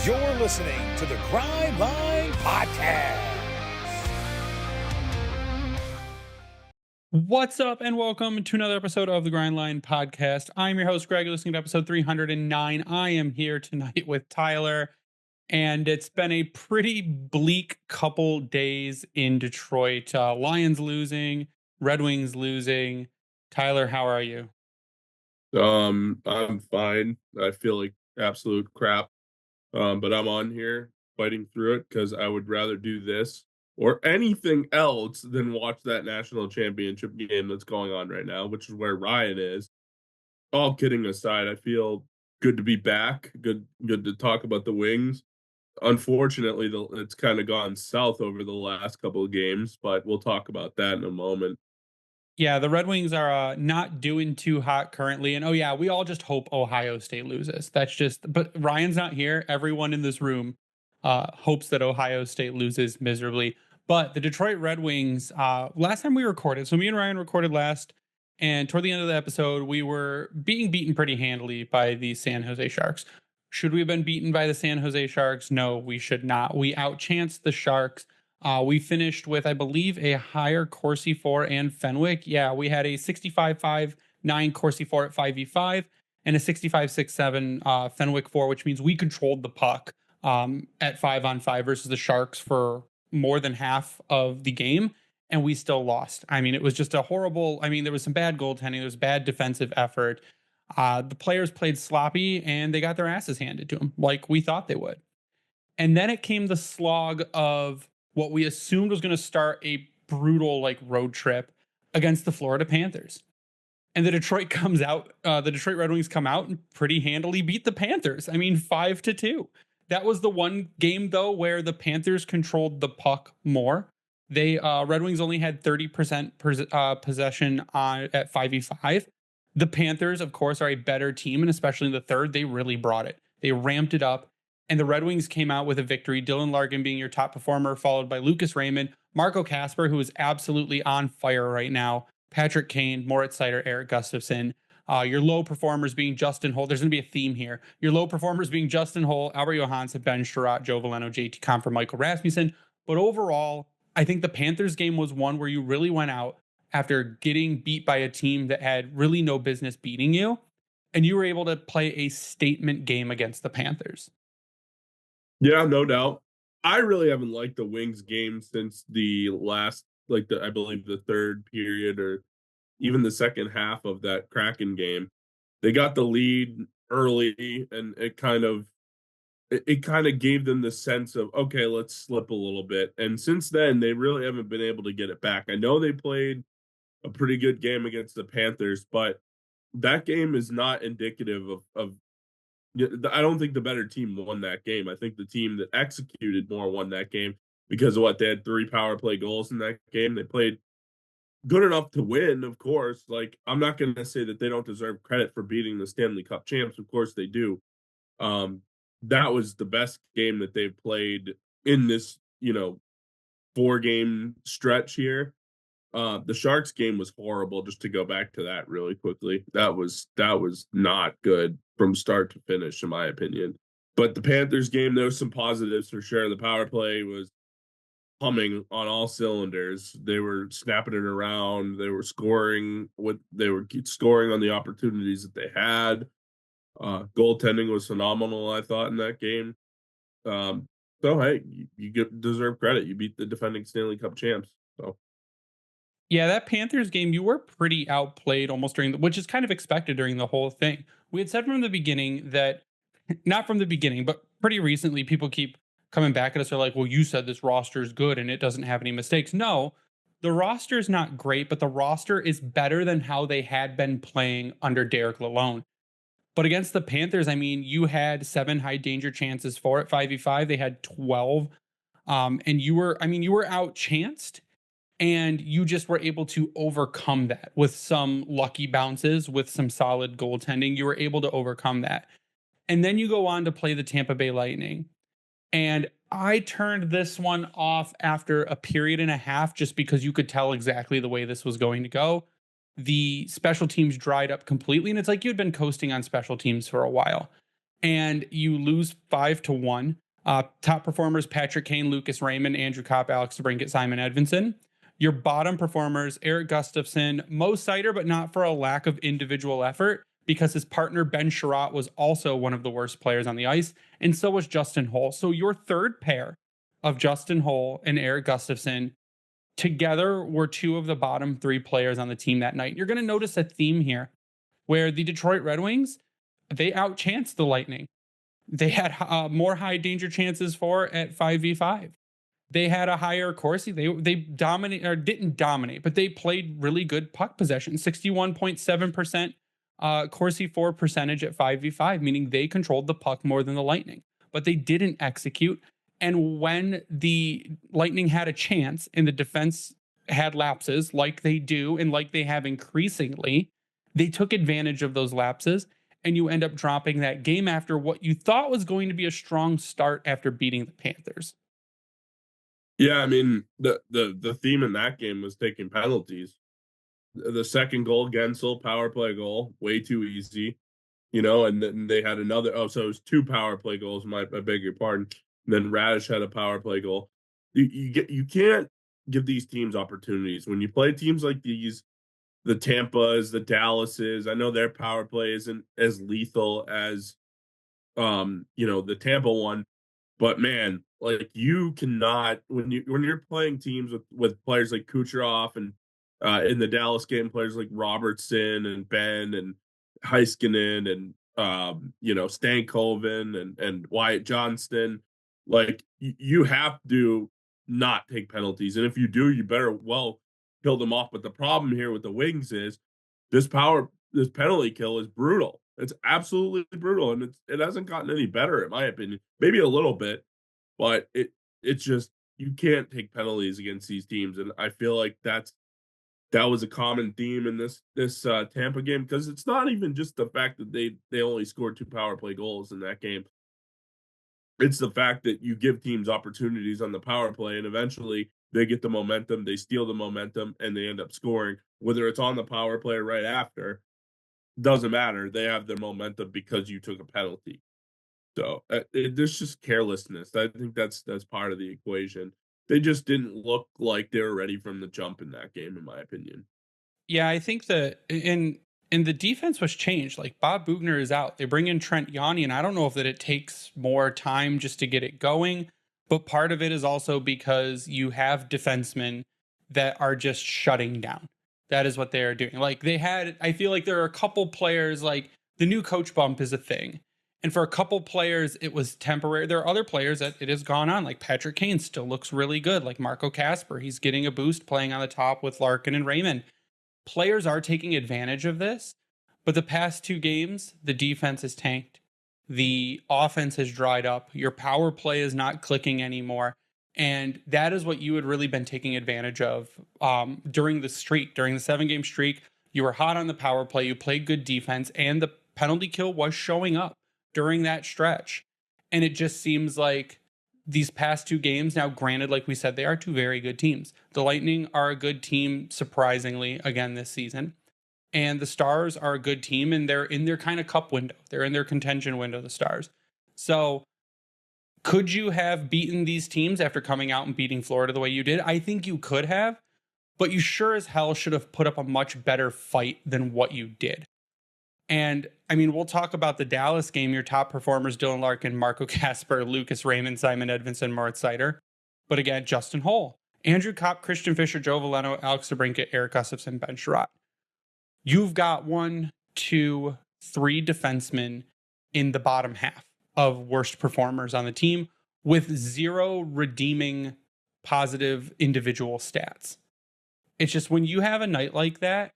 You're listening to the Grind Line Podcast. What's up, and welcome to another episode of the Grind Line Podcast. I'm your host, Greg. You're listening to episode 309. I am here tonight with Tyler, and it's been a pretty bleak couple days in Detroit. Lions losing, Red Wings losing. Tyler, how are you? I'm fine. I feel like absolute crap. But I'm on here fighting through it because I would rather do this or anything else than watch that national championship game that's going on right now, which is where Ryan is. All kidding aside, I feel good to be back. Good to talk about the Wings. Unfortunately, it's kind of gone south over the last couple of games, but we'll talk about that in a moment. Yeah, the Red Wings are not doing too hot currently. And oh, yeah, we all just hope Ohio State loses. But Ryan's not here. Everyone in this room hopes that Ohio State loses miserably. But the Detroit Red Wings, last time we recorded, so me and Ryan recorded last, and toward the end of the episode, we were being beaten pretty handily by the San Jose Sharks. Should we have been beaten by the San Jose Sharks? No, we should not. We outchanced the Sharks. We finished with, I believe, a higher Corsi 4 and Fenwick. Yeah, we had a 65-5-9 Corsi 4 at 5v5 and a 65-6-7 Fenwick 4, which means we controlled the puck at 5-on-5 versus the Sharks for more than half of the game, and we still lost. I mean, it was just a horrible. I mean, there was some bad goaltending, there was bad defensive effort. The players played sloppy, and they got their asses handed to them like we thought they would. And then it came the slog of what we assumed was going to start a brutal road trip against the Florida Panthers. And the Detroit Red Wings come out and pretty handily beat the Panthers. I mean, 5-2. That was the one game though where the Panthers controlled the puck more. They Red Wings only had 30% possession at 5v5. The Panthers, of course, are a better team, and especially in the third, they really brought it. They ramped it up. And the Red Wings came out with a victory. Dylan Larkin being your top performer, followed by Lucas Raymond, Marco Kasper, who is absolutely on fire right now, Patrick Kane, Moritz Seider, Eric Gustafsson. Your low performers being Justin Holl. There's going to be a theme here. Your low performers being Justin Holl, Albert Johansson, Ben Sherratt, Joe Veleno, JT Compher, Michael Rasmussen. But overall, I think the Panthers game was one where you really went out after getting beat by a team that had really no business beating you, and you were able to play a statement game against the Panthers. Yeah, no doubt. I really haven't liked the Wings game since the last, I believe the third period or even the second half of that Kraken game. They got the lead early, and it kind of gave them the sense of, okay, let's slip a little bit. And since then, they really haven't been able to get it back. I know they played a pretty good game against the Panthers, but that game is not indicative of I don't think the better team won that game. I think the team that executed more won that game because of what they had 3 power play goals in that game. They played good enough to win, of course. I'm not going to say that they don't deserve credit for beating the Stanley Cup champs. Of course they do. That was the best game that they've played in this, 4-game stretch here. The Sharks game was horrible. Just to go back to that really quickly, that was not good from start to finish, in my opinion. But the Panthers game, there was some positives for sure. The power play was humming on all cylinders. They were snapping it around. They were scoring on the opportunities that they had. Goaltending was phenomenal, I thought, in that game. So hey, you deserve credit. You beat the defending Stanley Cup champs. So. Yeah, that Panthers game, you were pretty outplayed almost which is kind of expected during the whole thing. We had said from the beginning that, not from the beginning, but pretty recently, people keep coming back at us. They're like, well, you said this roster is good and it doesn't have any mistakes. No, the roster is not great, but the roster is better than how they had been playing under Derek Lalonde. But against the Panthers, I mean, you had 7 high danger chances for it, 5v5. They had 12. And you were outchanced. And you just were able to overcome that with some lucky bounces, with some solid goaltending. You were able to overcome that. And then you go on to play the Tampa Bay Lightning. And I turned this one off after a period and a half just because you could tell exactly the way this was going to go. The special teams dried up completely. And it's like you'd been coasting on special teams for a while. and you lose 5-1. Top performers: Patrick Kane, Lucas Raymond, Andrew Kopp, Alex DeBrincat, Simon Edvinson. Your bottom performers: Eric Gustafson, Mo Sider, but not for a lack of individual effort, because his partner Ben Sherratt was also one of the worst players on the ice, and so was Justin Holl. So your third pair of Justin Holl and Eric Gustafson together were two of the bottom three players on the team that night. You're going to notice a theme here where the Detroit Red Wings, they outchanced the Lightning. They had more high danger chances for at 5v5. They had a higher Corsi. They dominate, or didn't dominate, but they played really good puck possession. 61.7% Corsi for percentage at 5v5, meaning they controlled the puck more than the Lightning, but they didn't execute. And when the Lightning had a chance and the defense had lapses, like they do and like they have increasingly, they took advantage of those lapses, and you end up dropping that game after what you thought was going to be a strong start after beating the Panthers. Yeah, I mean, the theme in that game was taking penalties. The second goal, Gensel, power play goal, way too easy, and then they had another. Oh, so it was two power play goals. I beg your pardon. And then Radish had a power play goal. You can't give these teams opportunities when you play teams like these, the Tampas, the Dallases. I know their power play isn't as lethal as the Tampa one, but man, like, you cannot, when you're playing teams with players like Kucherov, and in the Dallas game, players like Robertson and Ben and Heiskanen and Stankoven and Wyatt Johnston, like, you have to not take penalties, and if you do, you better kill them off. But the problem here with the Wings is this penalty kill is brutal. It's absolutely brutal, and it hasn't gotten any better, in my opinion. Maybe a little bit, but it's just, you can't take penalties against these teams, and I feel like that was a common theme in this Tampa game, because it's not even just the fact that they only scored two power play goals in that game. It's the fact that you give teams opportunities on the power play, and eventually they get the momentum, they steal the momentum, and they end up scoring. Whether it's on the power play or right after, doesn't matter. They have their momentum because you took a penalty. So there's just carelessness. I think that's part of the equation. They just didn't look like they were ready from the jump in that game, in my opinion. Yeah, I think that in the defense was changed. Like, Bob Bugner is out. They bring in Trent Yanni, and I don't know if that it takes more time just to get it going, but part of it is also because you have defensemen that are just shutting down. That is what they are doing. Like, I feel like there are a couple players, like, the new coach bump is a thing. And for a couple players, it was temporary. There are other players that it has gone on. Like, Patrick Kane still looks really good. Like Marco Casper, he's getting a boost playing on the top with Larkin and Raymond. Players are taking advantage of this, but the past two games, the defense is tanked. The offense has dried up. Your power play is not clicking anymore. And that is what you had really been taking advantage of during the 7-game streak. You were hot on the power play. You played good defense, and the penalty kill was showing up during that stretch. And it just seems like these past two games, now granted, like we said, they are two very good teams. The Lightning are a good team, surprisingly, again this season. And the Stars are a good team, and they're in their kind of cup window. They're in their contention window, the Stars. So could you have beaten these teams after coming out and beating Florida the way you did? I think you could have, but you sure as hell should have put up a much better fight than what you did. And I mean, we'll talk about the Dallas game. Your top performers: Dylan Larkin, Marco Casper, Lucas Raymond, Simon Edvinson, Moritz Seider. But again, Justin Holl, Andrew Kopp, Christian Fischer, Joe Veleno, Alex DeBrincat, Eric Gustafson, Ben Sherratt. You've got 1, 2, 3 defensemen in the bottom half of worst performers on the team with 0 redeeming positive individual stats. It's just, when you have a night like that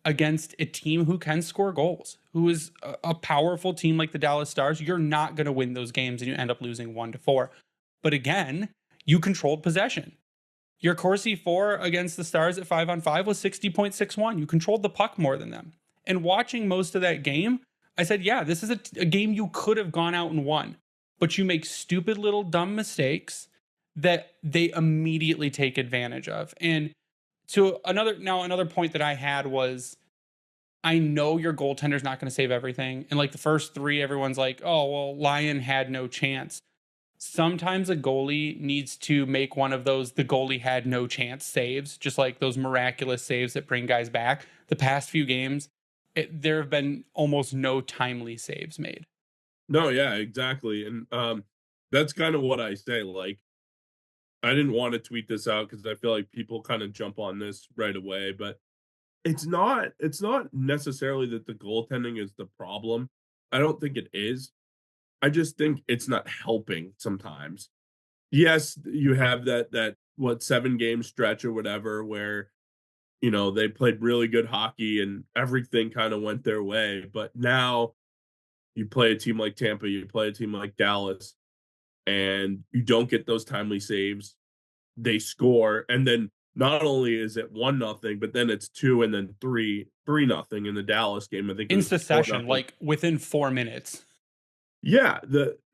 against a team who can score goals, who is a powerful team like the Dallas Stars, you're not going to win those games, and you end up losing 1-4. But again, you controlled possession. Your Corsi 4 against the Stars at 5-on-5 was 60.61. You controlled the puck more than them. And watching most of that game, I said, yeah, this is a game you could have gone out and won. But you make stupid little dumb mistakes that they immediately take advantage of. And another point that I had was, I know your goaltender's not going to save everything. And like the first three, everyone's like, oh, well, Lyon had no chance. Sometimes a goalie needs to make one of those the goalie had no chance saves, just like those miraculous saves that bring guys back. The past few games, there have been almost no timely saves made. No, yeah, exactly. And that's kind of what I say. Like, I didn't want to tweet this out because I feel like people kind of jump on this right away, but it's not necessarily that the goaltending is the problem. I don't think it is. I just think it's not helping sometimes. Yes, you have that what 7 game stretch or whatever where they played really good hockey and everything kind of went their way, but now you play a team like Tampa, you play a team like Dallas, and you don't get those timely saves. They score, and then not only is it 1-0, but then it's 2 and then 3-0 in the Dallas game. I think it In was succession, 4-0. like within 4 minutes. Yeah,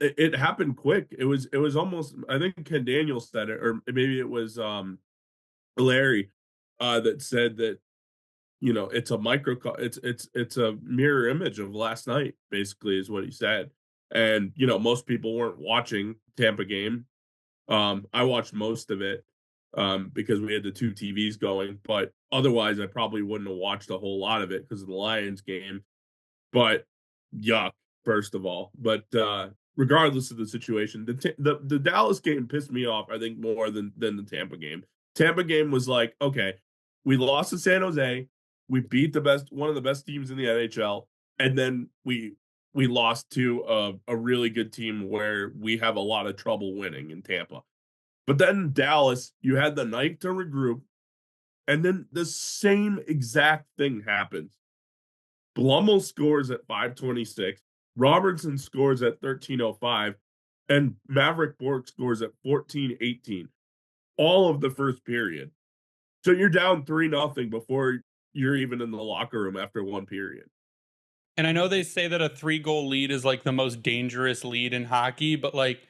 it happened quick. It was almost, I think Ken Daniels said it, or maybe it was Larry that said that it's a it's a mirror image of last night, basically, is what he said. And most people weren't watching Tampa game. I watched most of it because we had the 2 TVs going, but otherwise I probably wouldn't have watched a whole lot of it because of the Lions game. But yuck, first of all. But regardless of the situation, the Dallas game pissed me off, I think, more than the Tampa game. Tampa game was like, okay, we lost to San Jose, we beat one of the best teams in the NHL, and then we lost to a really good team where we have a lot of trouble winning in Tampa. But then Dallas, you had the night to regroup, and then the same exact thing happens. Blumel scores at 5:26, Robertson scores at 13:05, and Maverick Bork scores at 14:18. All of the first period. So you're down 3-0 before you're even in the locker room after one period. And I know they say that a 3-goal lead is like the most dangerous lead in hockey, but like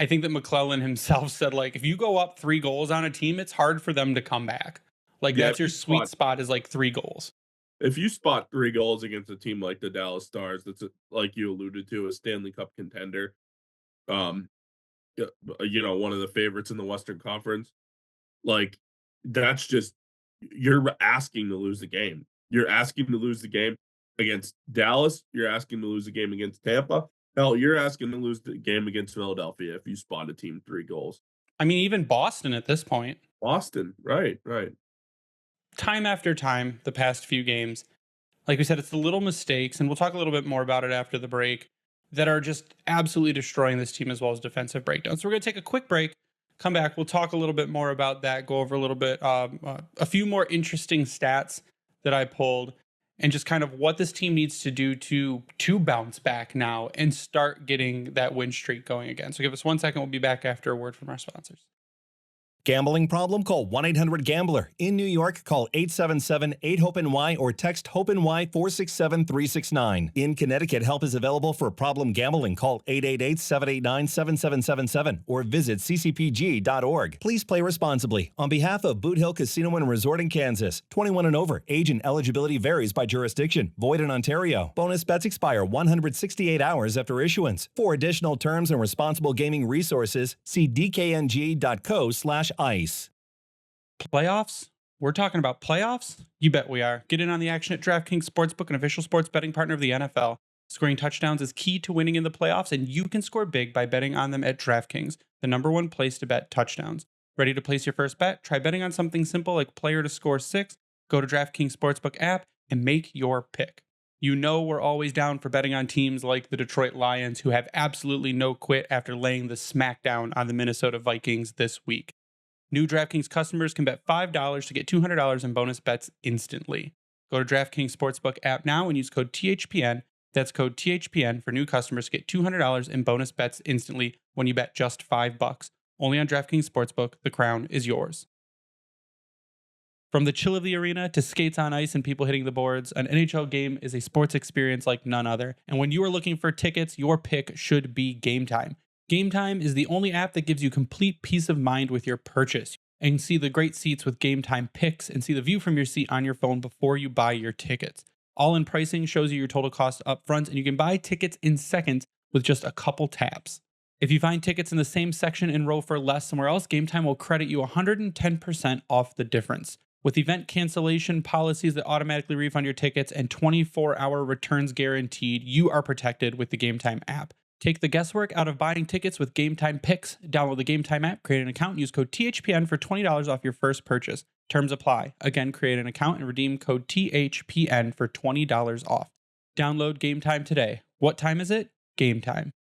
I think that McClellan himself said, like, if you go up 3 goals on a team, it's hard for them to come back. Like Yeah, that's your sweet spot is like 3 goals. If you spot 3 goals against a team like the Dallas Stars, that's like you alluded to, a Stanley Cup contender, um, one of the favorites in the Western Conference, like that's just, you're asking to lose the game. You're asking to lose the game against Dallas. You're asking to lose the game against Tampa. Hell, you're asking to lose the game against Philadelphia if you spot a team 3 goals. I mean, even Boston at this point. Boston, right. Time after time, the past few games, like we said, it's the little mistakes, and we'll talk a little bit more about it after the break, that are just absolutely destroying this team as well as defensive breakdowns. So we're going to take a quick break, come back, we'll talk a little bit more about that, go over a little bit, a few more interesting stats that I pulled, and just kind of what this team needs to do to bounce back now and start getting that win streak going again. So give us 1 second. We'll be back after a word from our sponsors. Gambling problem? Call 1-800-GAMBLER. In New York, call 877-8-HOPE-NY or text HOPE-NY 467-369. In Connecticut, help is available for problem gambling. Call 888-789-7777 or visit ccpg.org. Please play responsibly. On behalf of Boot Hill Casino and Resort in Kansas, 21 and over. Age and eligibility varies by jurisdiction. Void in Ontario. Bonus bets expire 168 hours after issuance. For additional terms and responsible gaming resources, see dkng.co/ice. Playoffs? We're talking about playoffs? You bet we are. Get in on the action at DraftKings Sportsbook, an official sports betting partner of the NFL. Scoring touchdowns is key to winning in the playoffs, and you can score big by betting on them at DraftKings, the #1 place to bet touchdowns. Ready to place your first bet? Try betting on something simple like player to score 6. Go to DraftKings Sportsbook app and make your pick. You know we're always down for betting on teams like the Detroit Lions, who have absolutely no quit after laying the smackdown on the Minnesota Vikings this week. New DraftKings customers can bet $5 to get $200 in bonus bets instantly. Go to DraftKings Sportsbook app now and use code THPN. That's code THPN for new customers to get $200 in bonus bets instantly when you bet just $5. Only on DraftKings Sportsbook. The crown is yours. From the chill of the arena to skates on ice and people hitting the boards, an NHL game is a sports experience like none other. And when you are looking for tickets, your pick should be Game Time. Game Time is the only app that gives you complete peace of mind with your purchase. And you can see the great seats with Game Time picks and see the view from your seat on your phone before you buy your tickets. All-in pricing shows you your total cost up front, and you can buy tickets in seconds with just a couple taps. If you find tickets in the same section and row for less somewhere else, Game Time will credit you 110% off the difference. With event cancellation policies that automatically refund your tickets and 24-hour returns guaranteed, you are protected with the Game Time app. Take the guesswork out of buying tickets with Game Time Picks. Download the Game Time app, create an account, and use code THPN for $20 off your first purchase. Terms apply. Again, create an account and redeem code THPN for $20 off. Download Game Time today. What time is it? Game Time.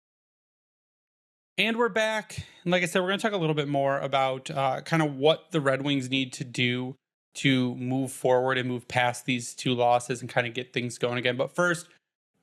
And we're back. And like I said, we're going to talk a little bit more about kind of what the Red Wings need to do to move forward and move past these two losses and kind of get things going again. But first,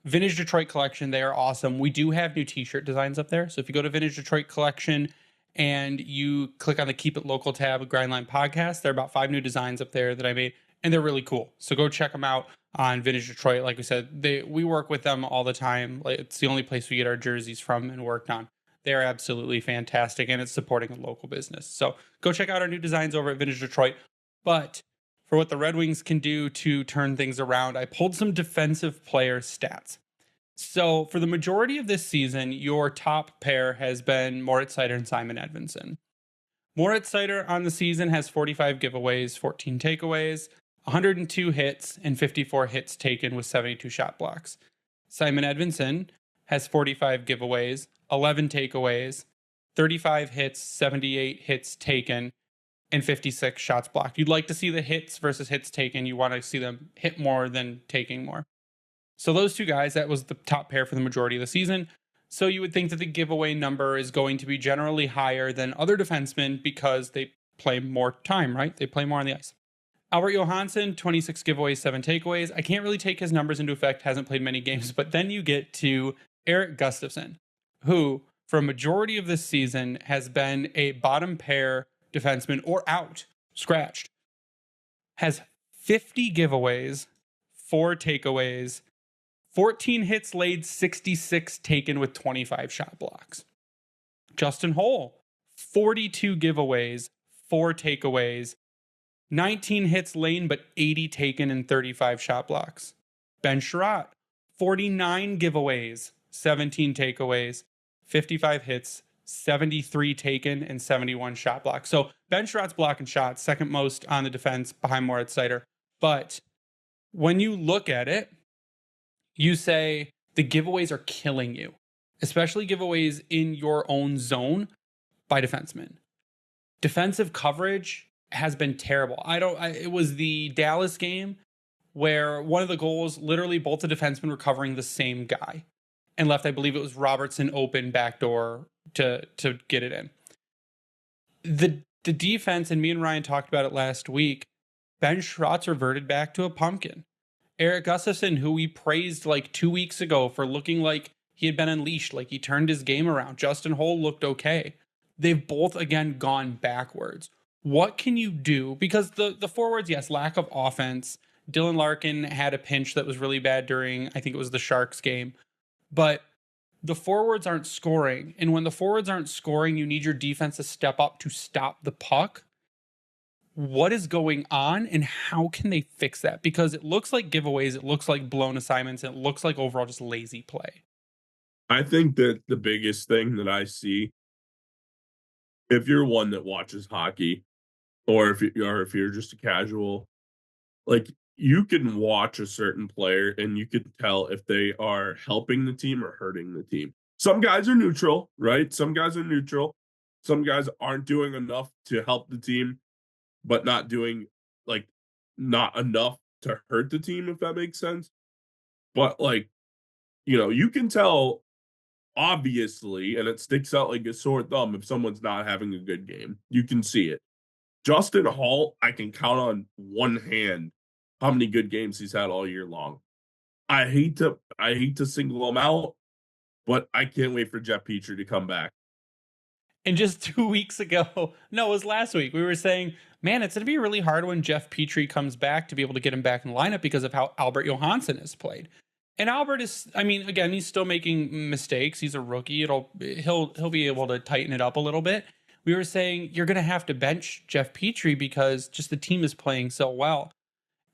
Vintage Detroit Collection, they are awesome. We do have new t-shirt designs up there. So if you go to Vintage Detroit Collection and you click on the Keep It Local tab of Grindline Podcast, there are about 5 new designs up there that I made, and they're really cool. So go check them out on Vintage Detroit. Like we said, we work with them all the time. It's the only place we get our jerseys from and worked on. They're absolutely fantastic, and it's supporting a local business. So go check out our new designs over at Vintage Detroit. But for what the Red Wings can do to turn things around, I pulled some defensive player stats. So for the majority of this season, your top pair has been Moritz Seider and Simon Edvinsson. Moritz Seider on the season has 45 giveaways, 14 takeaways, 102 hits, and 54 hits taken with 72 shot blocks. Simon Edvinsson has 45 giveaways, 11 takeaways, 35 hits, 78 hits taken, and 56 shots blocked. You'd like to see the hits versus hits taken. You want to see them hit more than taking more. So those two guys, that was the top pair for the majority of the season. So you would think that the giveaway number is going to be generally higher than other defensemen because they play more time, right? They play more on the ice. Albert Johansson, 26 giveaways, 7 takeaways. I can't really take his numbers into effect, hasn't played many games, but then you get to Erik Gustafsson, who for a majority of this season has been a bottom pair defenseman or out, scratched, has 50 giveaways, 4 takeaways, 14 hits laid, 66 taken with 25 shot blocks. Justin Holl, 42 giveaways, 4 takeaways, 19 hits laid, but 80 taken and 35 shot blocks. Ben Sherratt, 49 giveaways, 17 takeaways, 55 hits, 73 taken, and 71 shot blocks. So Ben Sherratt's blocking shots, second most on the defense behind Moritz Seider. But when you look at it, you say the giveaways are killing you, especially giveaways in your own zone by defensemen. Defensive coverage has been terrible. It was the Dallas game where one of the goals, literally both the defensemen were covering the same guy and left, I believe it was Robertson open backdoor to get it in. The defense, and me and Ryan talked about it last week, Ben Sherratt's reverted back to a pumpkin. Erik Gustafsson, who we praised like 2 weeks ago for looking like he had been unleashed, like he turned his game around. Justin Holl looked okay. They've both, again, gone backwards. What can you do? Because the forwards, yes, lack of offense. Dylan Larkin had a pinch that was really bad during, I think it was the Sharks game. But the forwards aren't scoring. And when the forwards aren't scoring, you need your defense to step up to stop the puck. What is going on and how can they fix that? Because it looks like giveaways, it looks like blown assignments, and it looks like overall just lazy play. I think that the biggest thing that I see, if you're one that watches hockey, or if you're just a casual, like you can watch a certain player and you can tell if they are helping the team or hurting the team. Some guys are neutral, right? Some guys are neutral. Some guys aren't doing enough to help the team, but not enough to hurt the team, if that makes sense. But you can tell obviously, and it sticks out like a sore thumb if someone's not having a good game. You can see it. Justin Holl, I can count on one hand how many good games he's had all year long. I hate to single him out, but I can't wait for Jeff Petrie to come back. And just 2 weeks ago, no, it was last week, we were saying, man, it's going to be really hard when Jeff Petrie comes back to be able to get him back in the lineup because of how Albert Johansson has played. And Albert is, again, he's still making mistakes. He's a rookie. He'll be able to tighten it up a little bit. We were saying you're going to have to bench Jeff Petrie because just the team is playing so well.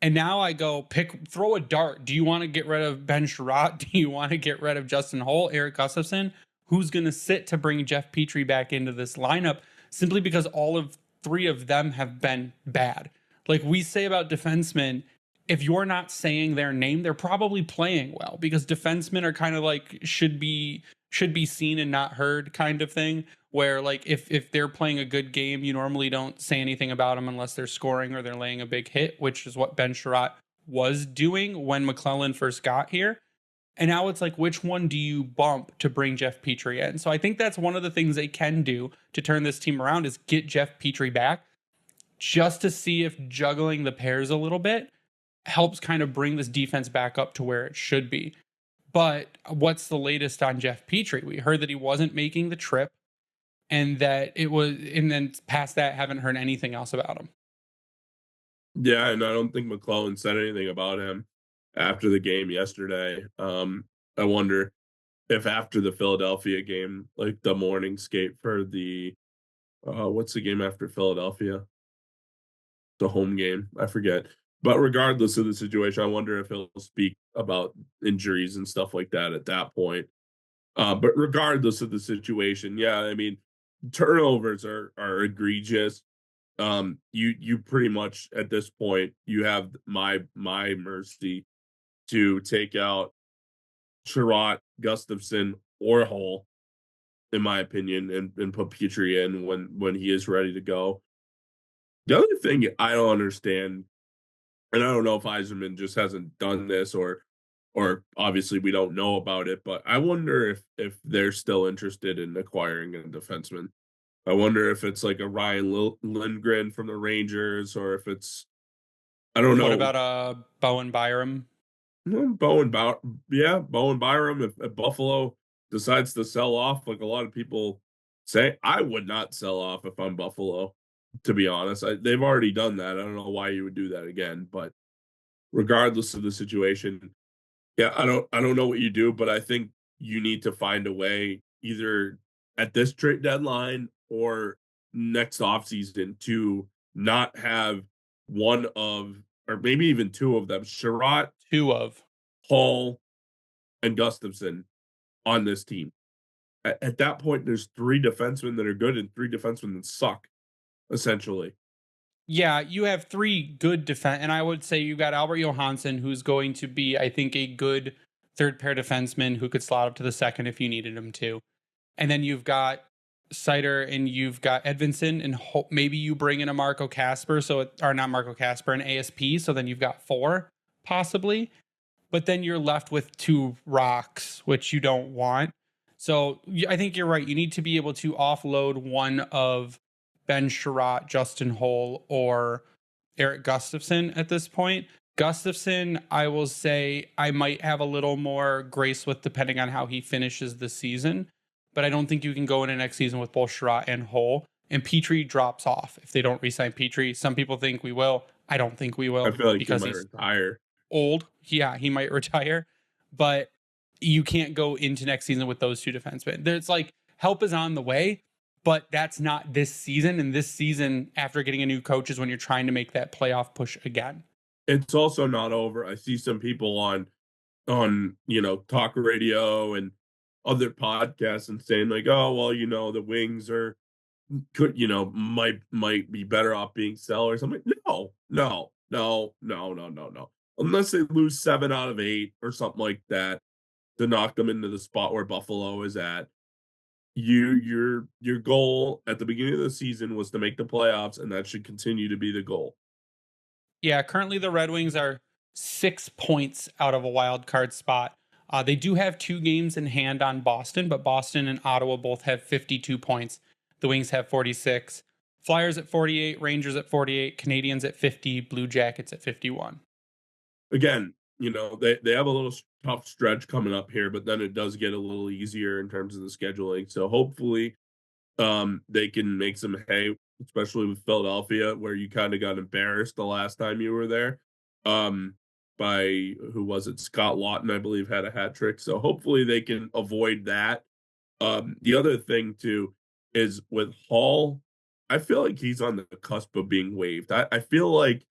And now I go throw a dart. Do you want to get rid of Ben Sherratt? Do you want to get rid of Justin Holl, Eric Gustafson? Who's going to sit to bring Jeff Petrie back into this lineup? Simply because all of three of them have been bad. Like we say about defensemen, if you're not saying their name, they're probably playing well, because defensemen are kind of like should be seen and not heard kind of thing, where like if they're playing a good game, you normally don't say anything about them unless they're scoring or they're laying a big hit, which is what Ben Sherratt was doing when McClellan first got here. And now it's like, which one do you bump to bring Jeff Petrie in? So I think that's one of the things they can do to turn this team around, is get Jeff Petrie back, just to see if juggling the pairs a little bit helps kind of bring this defense back up to where it should be. But what's the latest on Jeff Petrie? We heard that he wasn't making the trip, and that it was, and then past that, haven't heard anything else about him. Yeah, and I don't think McClellan said anything about him after the game yesterday. I wonder if after the Philadelphia game, like the morning skate for the what's the game after Philadelphia? The home game, I forget. But regardless of the situation, I wonder if he'll speak about injuries and stuff like that at that point. But regardless of the situation, yeah, I mean, turnovers are egregious. You pretty much at this point, you have my mercy to take out Sherratt, Gustafson, or Hull, in my opinion, and put Petrie in when he is ready to go. The other thing I don't understand, and I don't know if Yzerman just hasn't done this, or obviously we don't know about it, but I wonder if they're still interested in acquiring a defenseman. I wonder if it's like a Ryan Lindgren from the Rangers, or if it's, I don't know. What about Bowen Byram? Bowen Byram. If Buffalo decides to sell off, like a lot of people say, I would not sell off if I'm Buffalo. To be honest, they've already done that. I don't know why you would do that again. But regardless of the situation, yeah, I don't know what you do, but I think you need to find a way, either at this trade deadline or next offseason, to not have one of, or maybe even two of them, Sherratt, Hall, and Gustafson, on this team. At that point, there's three defensemen that are good and three defensemen that suck, essentially. Yeah, you have three good defense, and I would say you got Albert Johansson, who's going to be, I think, a good third pair defenseman who could slot up to the second if you needed him to. And then you've got Sider, and you've got Edvinsson, and maybe you bring in a Marco Casper, or not Marco Casper, an ASP, so then you've got four, possibly. But then you're left with two rocks, which you don't want. So I think you're right. You need to be able to offload one of Ben Sherratt, Justin Holl, or Eric Gustafson at this point. Gustafson, I will say I might have a little more grace with, depending on how he finishes the season. But I don't think you can go into next season with both Sherratt and Holl. And Petrie drops off if they don't re-sign Petrie. Some people think we will. I don't think we will. I feel like because he might retire. Old. Yeah, he might retire. But you can't go into next season with those two defensemen. There's like, help is on the way, but that's not this season. And this season, after getting a new coach, is when you're trying to make that playoff push again. It's also not over. I see some people on talk radio and other podcasts and saying like, oh, well, the Wings might be better off being sellers. I'm like, no. Unless they lose 7 out of 8 or something like that to knock them into the spot where Buffalo is at. Your goal at the beginning of the season was to make the playoffs, and that should continue to be the goal. Yeah, currently the Red Wings are 6 points out of a wild card spot. They do have 2 games in hand on Boston, but Boston and Ottawa both have 52 points. The Wings have 46. Flyers at 48, Rangers at 48, Canadians at 50, Blue Jackets at 51. Again, they have a little tough stretch coming up here, but then it does get a little easier in terms of the scheduling. So hopefully they can make some hay, especially with Philadelphia, where you kind of got embarrassed the last time you were there. By, who was it? Scott Lawton, I believe, had a hat trick. So hopefully they can avoid that. The other thing too is with Hall, I feel like he's on the cusp of being waived. I feel like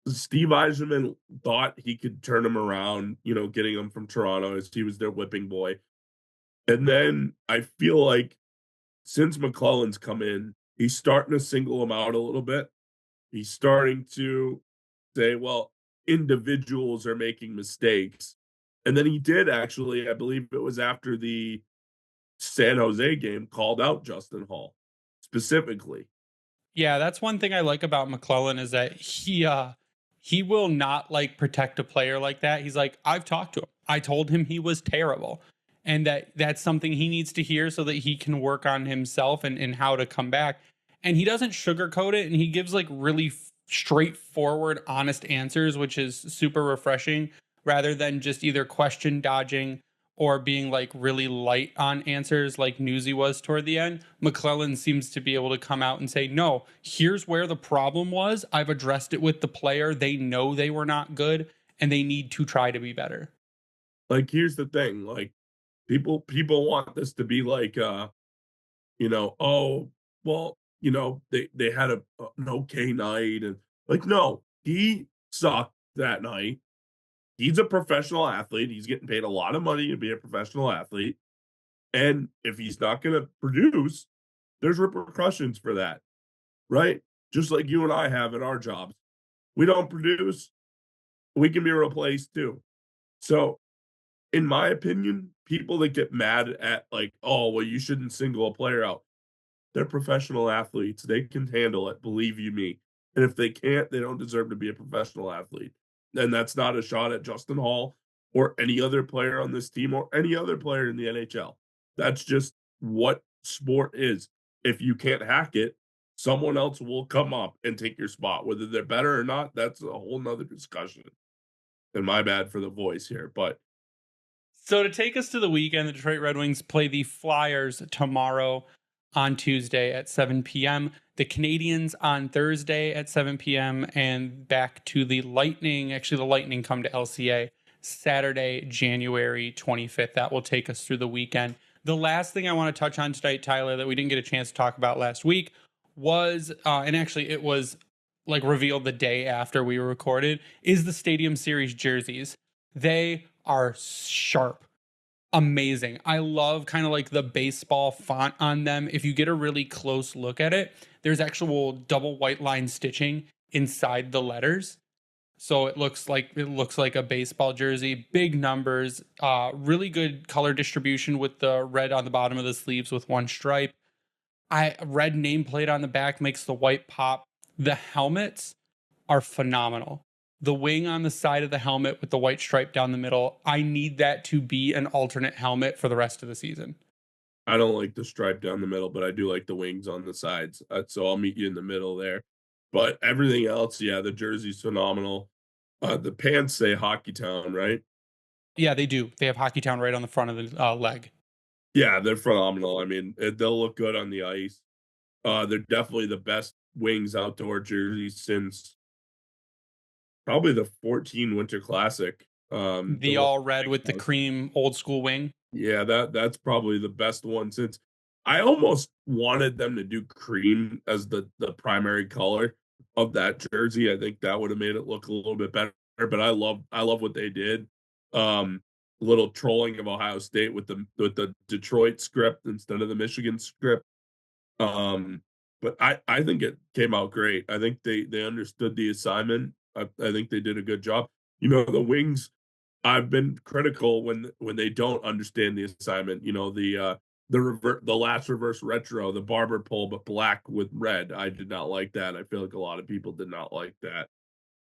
Steve Eisenman thought he could turn him around, getting him from Toronto as he was their whipping boy. And then I feel like since McClellan's come in, he's starting to single him out a little bit. He's starting to say, well, individuals are making mistakes. And then he did actually, I believe it was after the San Jose game, called out Justin Hall specifically. Yeah, that's one thing I like about McClellan is that he will not like protect a player like that. He's like, I've talked to him. I told him he was terrible. And that's something he needs to hear so that he can work on himself and how to come back. And he doesn't sugarcoat it, and he gives like really straightforward, honest answers, which is super refreshing, rather than just either question dodging or being like really light on answers like Newsy was toward the end. McClellan seems to be able to come out and say, no, here's where the problem was. I've addressed it with the player. They know they were not good and they need to try to be better. Like, here's the thing, like people want this to be like oh, well, they had an okay night, and like, no, he sucked that night. He's a professional athlete. He's getting paid a lot of money to be a professional athlete. And if he's not going to produce, there's repercussions for that, right? Just like you and I have in our jobs. We don't produce, we can be replaced too. So, in my opinion, people that get mad at like, oh, well, you shouldn't single a player out. They're professional athletes. They can handle it, believe you me. And if they can't, they don't deserve to be a professional athlete. And that's not a shot at Justin Hall or any other player on this team or any other player in the NHL. That's just what sport is. If you can't hack it, someone else will come up and take your spot. Whether they're better or not, that's a whole nother discussion. And my bad for the voice here, but So to take us to the weekend, the Detroit Red Wings play the Flyers tomorrow on Tuesday at 7 p.m. The Canadiens on Thursday at 7 p.m. and back to the Lightning. Actually, the Lightning come to LCA Saturday, January 25th. That will take us through the weekend. The last thing I want to touch on tonight, Tyler, that we didn't get a chance to talk about last week was, and actually it was like revealed the day after we recorded, is the Stadium Series jerseys. They are sharp, amazing. I love kind of like the baseball font on them. If you get a really close look at it, there's actual double white line stitching inside the letters. So it looks like a baseball jersey, big numbers, really good color distribution with the red on the bottom of the sleeves with one stripe. Red nameplate on the back makes the white pop. The helmets are phenomenal. The wing on the side of the helmet with the white stripe down the middle, I need that to be an alternate helmet for the rest of the season. I don't like the stripe down the middle, but I do like the wings on the sides. So I'll meet you in the middle there. But everything else, yeah, the jersey's phenomenal. The pants say Hockey Town, right? Yeah, they do. They have Hockey Town right on the front of the leg. Yeah, they're phenomenal. I mean, they'll look good on the ice. They're definitely the best Wings outdoor jerseys since probably the 14 Winter Classic. The all red with the cream old school wing. Yeah, that's probably the best one since I almost wanted them to do cream as the primary color of that jersey. I think that would have made it look a little bit better, but I love what they did. Little trolling of Ohio State with the Detroit script instead of the Michigan script. But I think it came out great. I think they understood the assignment. I think they did a good job. The Wings, I've been critical when they don't understand the assignment. The last reverse retro, the barber pole, but black with red. I did not like that. I feel like a lot of people did not like that.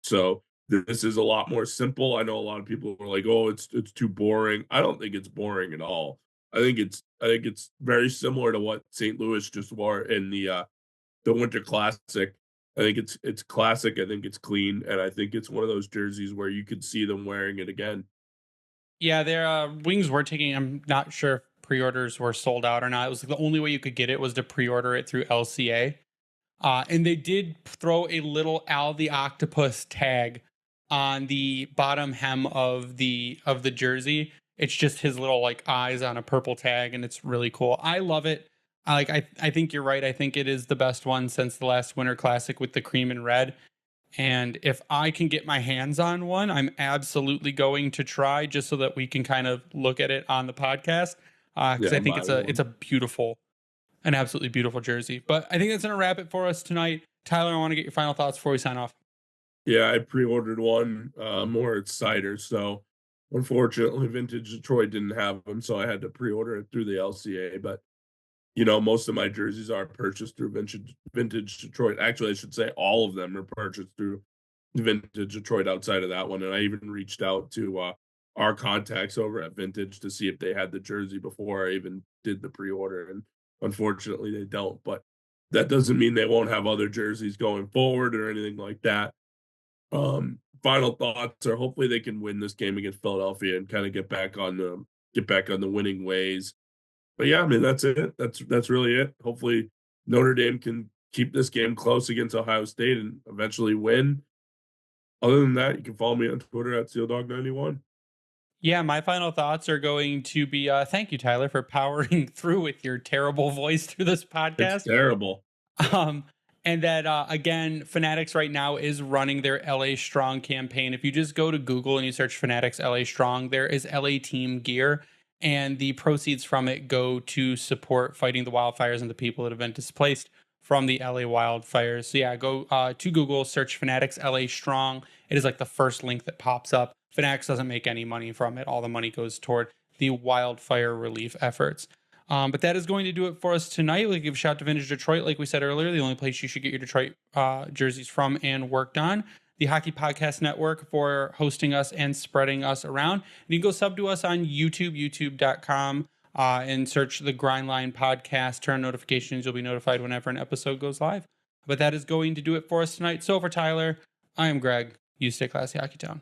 So this is a lot more simple. I know a lot of people are like, "Oh, it's too boring." I don't think it's boring at all. I think it's very similar to what St. Louis just wore in the Winter Classic. I think it's classic. I think it's clean, and I think it's one of those jerseys where you could see them wearing it again. Yeah, their wings were taking. I'm not sure if pre-orders were sold out or not. It was the only way you could get it was to pre-order it through LCA, and they did throw a little Al the Octopus tag on the bottom hem of the jersey. It's just his little like eyes on a purple tag, and it's really cool. I love it. I think you're right. I think it is the best one since the last Winter Classic with the cream and red. And if I can get my hands on one, I'm absolutely going to try, just so that we can kind of look at it on the podcast. Because I think it's a beautiful, an absolutely beautiful jersey. But I think that's gonna wrap it for us tonight. Tyler, I want to get your final thoughts before we sign off. Yeah, I pre-ordered one, more at Cider, so unfortunately, Vintage Detroit didn't have them, so I had to pre-order it through the LCA. But most of my jerseys are purchased through Vintage Detroit. Actually, I should say all of them are purchased through Vintage Detroit outside of that one. And I even reached out to our contacts over at Vintage to see if they had the jersey before I even did the pre-order. And unfortunately, they don't. But that doesn't mean they won't have other jerseys going forward or anything like that. Final thoughts are hopefully they can win this game against Philadelphia and kind of get back on the winning ways. But yeah, I mean that's it. That's really it. Hopefully Notre Dame can keep this game close against Ohio State and eventually win. Other than that, you can follow me on Twitter at SealDog91. Yeah, my final thoughts are going to be thank you, Tyler, for powering through with your terrible voice through this podcast. It's terrible. And that, again, Fanatics right now is running their LA Strong campaign. If you just go to Google and you search Fanatics LA Strong, there is LA team gear, and the proceeds from it go to support fighting the wildfires and the people that have been displaced from the LA wildfires. So yeah, go to Google, search Fanatics LA Strong. It is like the first link that pops up. Fanatics doesn't make any money from it. All the money goes toward the wildfire relief efforts. But that is going to do it for us tonight. We'll give a shout to Vintage Detroit, like we said earlier, the only place you should get your Detroit jerseys from and worked on. The Hockey Podcast Network for hosting us and spreading us around. And you can go sub to us on YouTube, youtube.com, and search the Grindline Podcast. Turn on notifications. You'll be notified whenever an episode goes live. But that is going to do it for us tonight. So for Tyler, I am Greg. You stay classy, Hockey Town.